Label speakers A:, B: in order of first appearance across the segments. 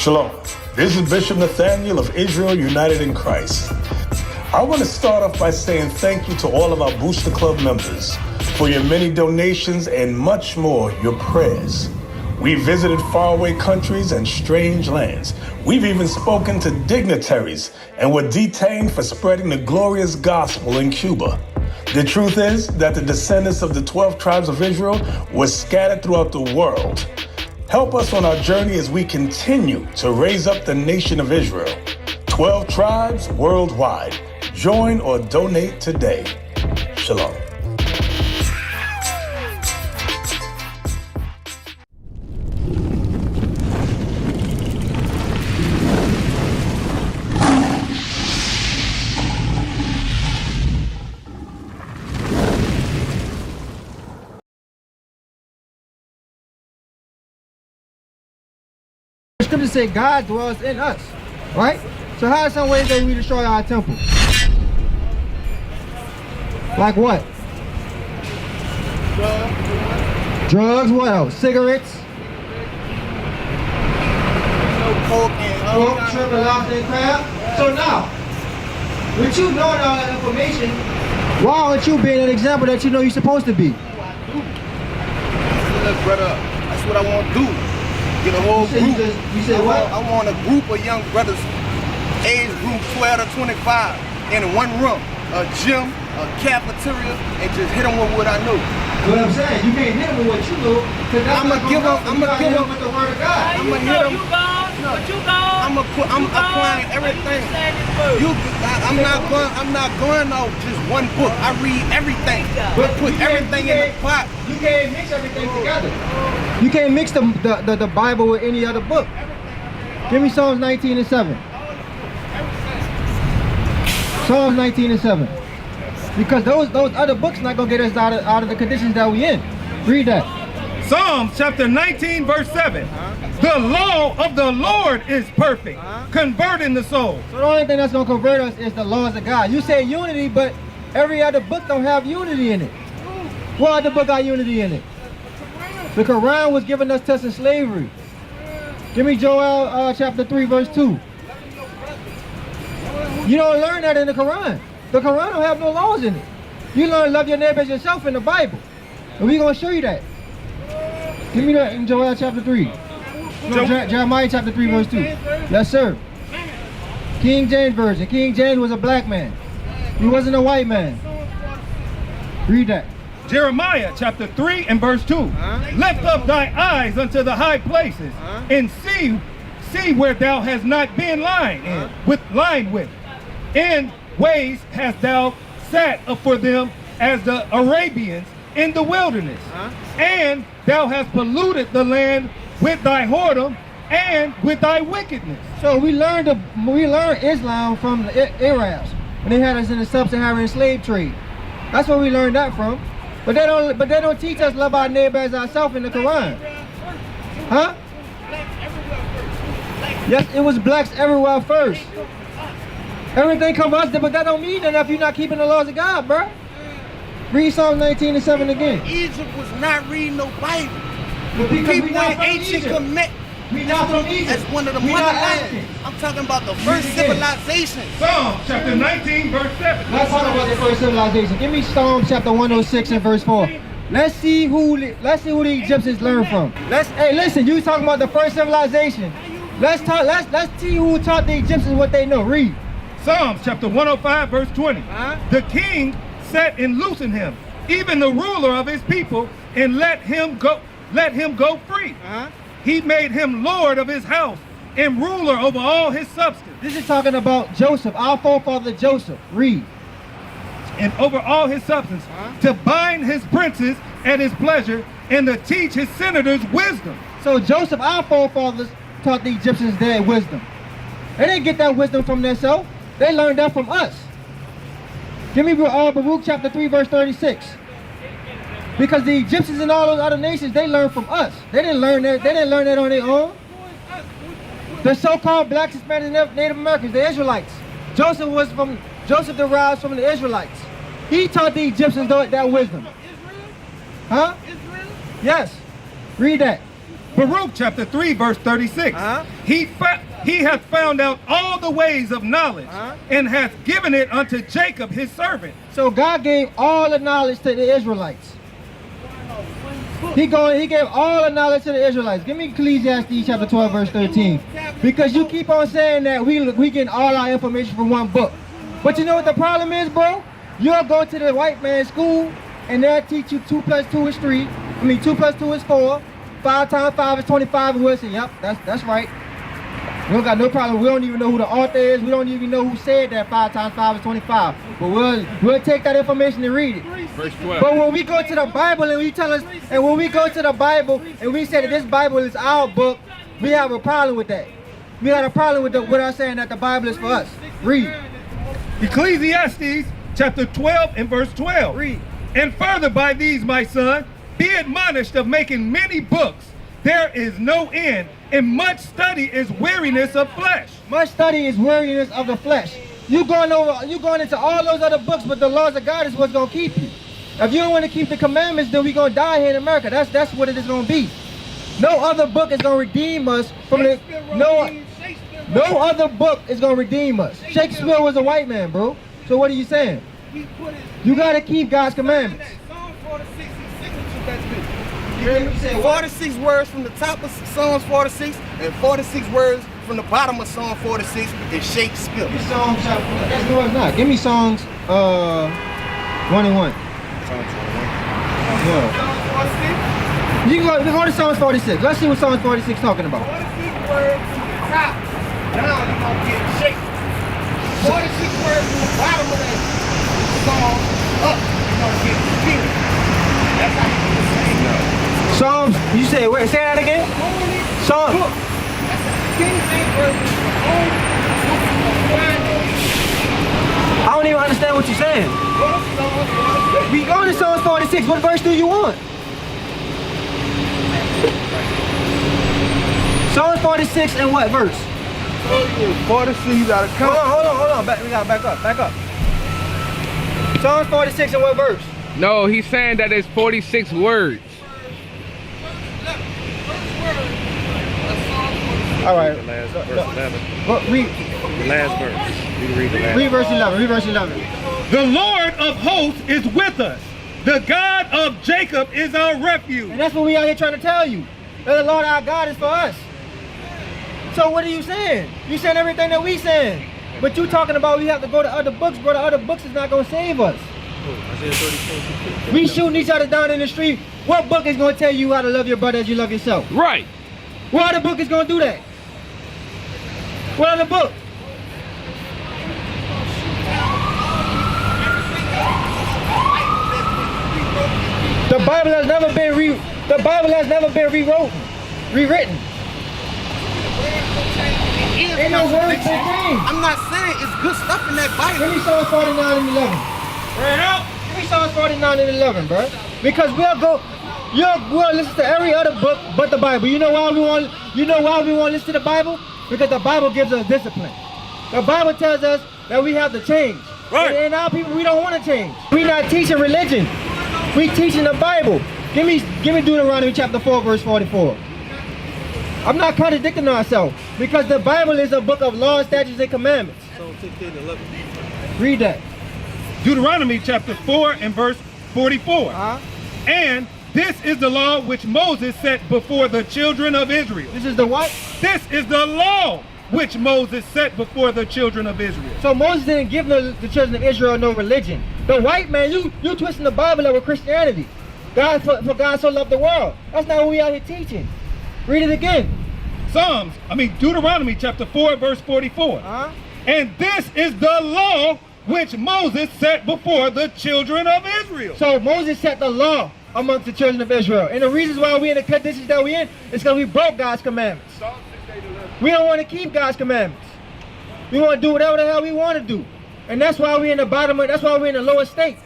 A: Shalom. This is Bishop Nathaniel of Israel United in Christ. I want to start off by saying thank you to all of our Booster Club members for your many donations and much more, your prayers. We visited faraway countries and strange lands. We've even spoken to dignitaries and were detained for spreading the glorious gospel in Cuba. The truth is that the descendants of the 12 tribes of Israel were scattered throughout the world. Help us on our journey as we continue to raise up the nation of Israel. 12 tribes worldwide. Join or donate today. Shalom.
B: Scripture say God dwells in us, right? So how are some ways that we destroy our temple? Like what? Drugs, what else? Cigarettes? Pork, shrimp, and lobster and crab. So now, with you knowing all that information, why aren't you being an example that you know you're supposed to be?
C: Brother, that's what I want to do. Get a whole group.
B: You said what?
C: I want a group of young brothers, age group 12 to 25, in one room, a gym, a cafeteria, and just hit them with what I know.
B: What I'm saying, you can't hit them with what you know, because that's
C: I'm gonna give them
B: with the word of God.
C: I'm gonna hit them. I'm applying everything. I'm not going off just one book. I read everything. But put everything in the pot.
B: You can't mix everything together. You can't mix the Bible with any other book. Give me Psalms 19 and 7. Psalms 19 and 7. Because those other books not gonna get us out of the conditions that we in. Read that.
D: Psalms chapter 19 verse 7. The law of the Lord is perfect, converting the soul.
B: So the only thing that's gonna convert us is the laws of God. You say unity, but every other book don't have unity in it. What other book got unity in it? The Quran was giving us to slavery. Give me Joel chapter 3 verse 2. You don't learn that in the Quran. The Quran don't have no laws in it. You learn love your neighbor as yourself in the Bible. And we're going to show you that. Give me that in Joel chapter 3. No, Jeremiah chapter 3 verse 2. Yes, sir. King James Version. King James was a black man. He wasn't a white man. Read that.
D: Jeremiah chapter 3 and verse 2. Lift up thy eyes unto the high places and see where thou hast not been lined with. In ways hast thou sat up for them as the Arabians in the wilderness. And thou hast polluted the land with thy whoredom and with thy wickedness.
B: So we learned Islam from the Arabs when they had us in the sub-Saharan slave trade. That's where we learned that from. But they don't teach us love our neighbor as ourselves in the Quran. Huh? Yes, it was blacks everywhere first. Everything come us, but that don't mean nothing if you're not keeping the laws of God, bro. Read Psalm 19 and 7 again.
C: Egypt was not reading no Bible.
B: But
C: People in ancient Kemet.
B: We not from Egypt.
C: That's one of the motherlands. I'm talking about the first civilization.
D: Psalm chapter 19 verse 7.
B: Let's talk about the first civilization. Give me Psalm chapter 106 and verse 4. Let's see who the Egyptians learned from. Hey, listen, you talking about the first civilization. Let's see who taught the Egyptians what they know. Read.
D: Psalms chapter 105 verse 20. The king sat and loosened him, even the ruler of his people, and let him go free. He made him lord of his house and ruler over all his substance.
B: This is talking about Joseph, our forefather Joseph. Read.
D: And over all his substance, to bind his princes at his pleasure and to teach his senators wisdom.
B: So Joseph, our forefathers, taught the Egyptians their wisdom. They didn't get that wisdom from themselves. They learned that from us. Give me Baruch chapter 3 verse 36. Because the Egyptians and all those other nations, they learned from us. They didn't learn that on their own. The so-called black, Hispanic, Native Americans, the Israelites. Joseph derives from the Israelites. He taught the Egyptians that wisdom. Huh? Yes. Read that.
D: Baruch chapter 3 verse 36. He hath found out all the ways of knowledge and hath given it unto Jacob his servant.
B: So God gave all the knowledge to the Israelites. He gave all the knowledge to the Israelites. Give me Ecclesiastes chapter 12 verse 13. Because you keep on saying that we get all our information from one book. But you know what the problem is, bro? You'll go to the white man's school and they'll teach you 2 plus 2 is 3. 2 plus 2 is 4. 5 times 5 is 25, and we'll say, yep, that's right. We don't got no problem. We don't even know who the author is. We don't even know who said that 5 times 5 is 25. But we'll take that information and read it.
E: Verse 12.
B: But when we go to the Bible and when we go to the Bible and we say that this Bible is our book, we have a problem with that. We have a problem with us saying that the Bible is for us. Read.
D: Ecclesiastes chapter 12 and verse 12.
B: Read.
D: And further by these, my son, be admonished of making many books. There is no end, and much study is weariness of flesh.
B: Much study is weariness of the flesh. You going into all those other books, but the laws of God is what's gonna keep you. If you don't want to keep the commandments, then we're gonna die here in America. That's what it is gonna be. No other book is gonna redeem us from the no other book is gonna redeem us. Shakespeare was a white man, bro. So what are you saying? You gotta keep God's commandments.
C: You said 46 words from the top of Psalms 46 and 46 words from the bottom of Psalm 46 is Shakespeare.
B: Songs, no, it's not. Give me songs 1 and 1. Yeah. You can go to Psalms 46. Let's see what Psalms 46 talking about.
C: 46 words from the top down, you're going to get Shakespeare. 46 words from the bottom of that song up, you're going to get Spirit. That's how you can say it.
B: Psalms, you say, wait, say that again? Psalms. I don't even understand what you're saying. We go to Psalms 46. What verse do you want? Psalms 46 and what verse?
C: 46, you got to come.
B: Hold on. We got to back up. Psalms 46 and what verse?
E: No, he's saying that it's 46 words.
B: All right.
F: The last verse 11.
B: Read.
F: The last verse. You can read the last.
B: Read verse 11. Read verse 11.
D: The Lord of hosts is with us. The God of Jacob is our refuge.
B: And that's what we out here trying to tell you. That the Lord our God is for us. So what are you saying? You saying everything that we saying. But you talking about we have to go to other books, bro. The other books is not going to save us. We shooting each other down in the street. What book is going to tell you how to love your brother as you love yourself?
E: Right.
B: What other book is going to do that? What other book? The Bible has never been rewritten. Ain't no words been changed.
C: I'm not saying it's good stuff in that Bible.
B: Give me Psalms 49 and 11.
D: Right out.
B: Give me Psalms 49 and 11, bro. Because we'll listen to every other book but the Bible. You know why we want to listen to the Bible? Because the Bible gives us discipline. The Bible tells us that we have to change.
D: Right.
B: And our people, we don't want to change. We're not teaching religion. We teaching the Bible. Give me Deuteronomy chapter 4, verse 44. I'm not contradicting ourselves because the Bible is a book of laws, statutes, and commandments.
F: Psalm 16 and 11.
B: Read that.
D: Deuteronomy chapter 4 and verse 44. And this is the law which Moses set before the children of Israel.
B: This is the what?
D: This is the law which Moses set before the children of Israel.
B: So Moses didn't give the children of Israel no religion. The white man, you twisting the Bible up with Christianity. For God so loved the world. That's not what we out here teaching. Read it again.
D: Deuteronomy chapter 4 verse 44. And this is the law which Moses set before the children of Israel.
B: So Moses set the law amongst the children of Israel. And the reasons why we're in the conditions that we're in is because we broke God's commandments. We don't want to keep God's commandments. We want to do whatever the hell we want to do. And that's why we're in the that's why we're in the lowest state.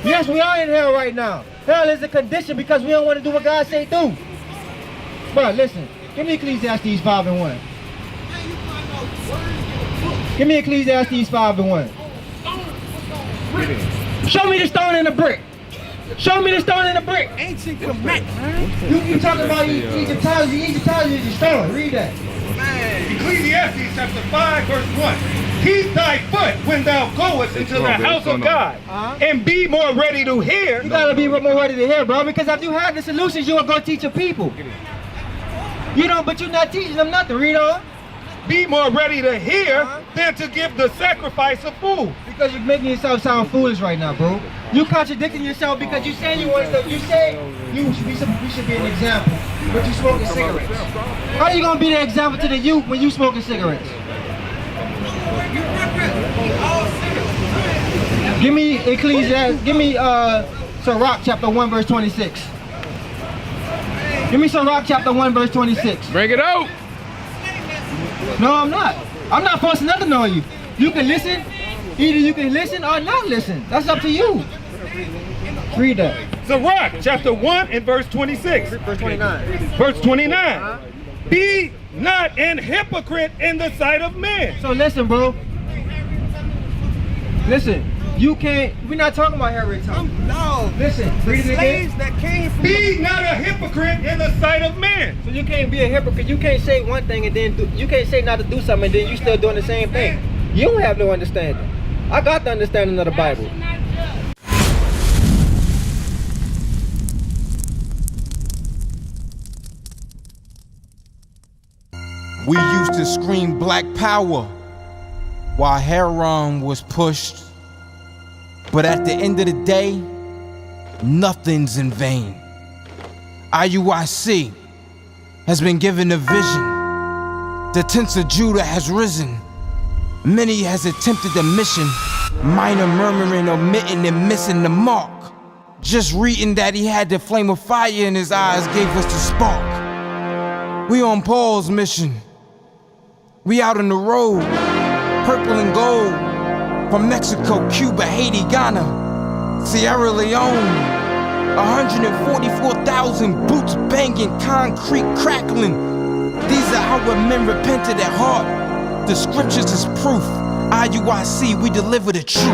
B: Yes, we are in hell right now. Hell is a condition because we don't want to do what God say do. But listen, give me Ecclesiastes 5 and 1. Give me Ecclesiastes 5 and 1. Show me the stone and the brick. Show me the stone and the brick.
C: Ancient Kemet.
B: You talking about Egyptology? Egyptology is destroyed. Read that.
D: Ecclesiastes chapter 5 verse 1. Keep thy foot when thou goest into the house of God, and be more ready to hear.
B: You gotta be more ready to hear, bro, because if you have the solutions, you will go teach your people. You don't, but you're not teaching them nothing. Read on.
D: Be more ready to hear than to give the sacrifice of food.
B: Because you're making yourself sound foolish right now, bro. You contradicting yourself because you say you want to. You say we should be an example, but you smoking cigarettes. How are you gonna be the example to the youth when you smoking cigarettes? Give me Ecclesiastes. Give me Sirach chapter 1 verse 26. Give me Sirach chapter 1 verse 26.
E: Bring it out.
B: No, I'm not. I'm not forcing nothing on you. You can listen. Either you can listen or not listen. That's up to you. Read that.
D: Sirach chapter 1 and verse 26.
B: Verse 29.
D: Verse 29. Be not an hypocrite in the sight of men.
B: So listen, bro. Listen. You can't. We're not talking about every time.
C: No.
B: Listen. Read it
C: Slaves
B: again.
C: that came from
D: Be not a hypocrite in the sight of men.
B: So you can't be a hypocrite. You can't say one thing and then you can't say not to do something and then you still doing the same thing. You don't have no understanding. I got the understanding of the Bible.
G: We used to scream black power while heroin was pushed. But at the end of the day, nothing's in vain. IUIC has been given a vision. The tents of Judah has risen. Many has attempted the mission. Minor murmuring, omitting, and missing the mark. Just reading that he had the flame of fire in his eyes gave us the spark. We on Paul's mission. We out on the road, purple and gold. From Mexico, Cuba, Haiti, Ghana, Sierra Leone. 144,000 boots banging, concrete crackling. These are our men repented at heart. The scriptures is proof. IUIC, we deliver the truth.